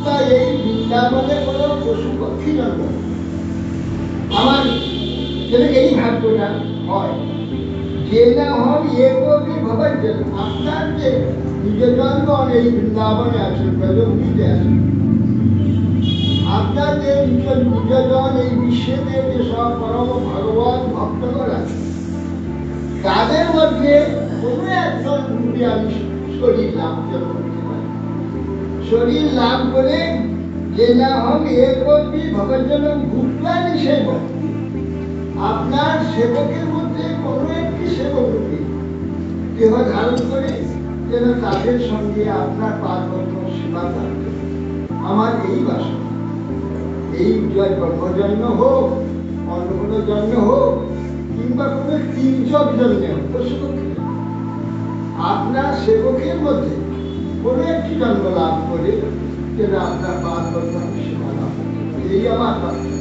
তাই এই বৃন্দাবনে কোনো পশু পক্ষী জন্ম আমার যেন এই ভাগ্যটা হয় যে না হন এ কবি ভবাঞ্জন আপনার যে নিজজনগণ এই বৃন্দাবনে আছেন ব্রজভূমিতে আছেন আপনার যে নিজজন এই বিশ্বেতে যে সব পরম ভগবান ভক্তগণ আছেন তাদের মধ্যে কোনো একজন রূপে আমি শরীর লাভ করতে পারি শরীর লাভ করে যে না হন এ কবি ভবাঞ্জন ভুক্তা নিষেধ আপনার সেবকের মধ্যে কোনো একটি সেবক রূপে দেহ ধারণ করে যেন তাদের সঙ্গে আপনার পার্বত্য সেবা থাকবে আমার এই বাসনা এই ব্রহ্মজন্ম হোক অন্য কোনো জন্ম হোক কিংবা কোনো তির্যক জন্মে হোক পশুপক্ষী আপনার সেবকের মধ্যে কোনো একটি জন্ম লাভ করে যেন আপনার পার্বত্য সেবা লাভ এই আমার বাসনা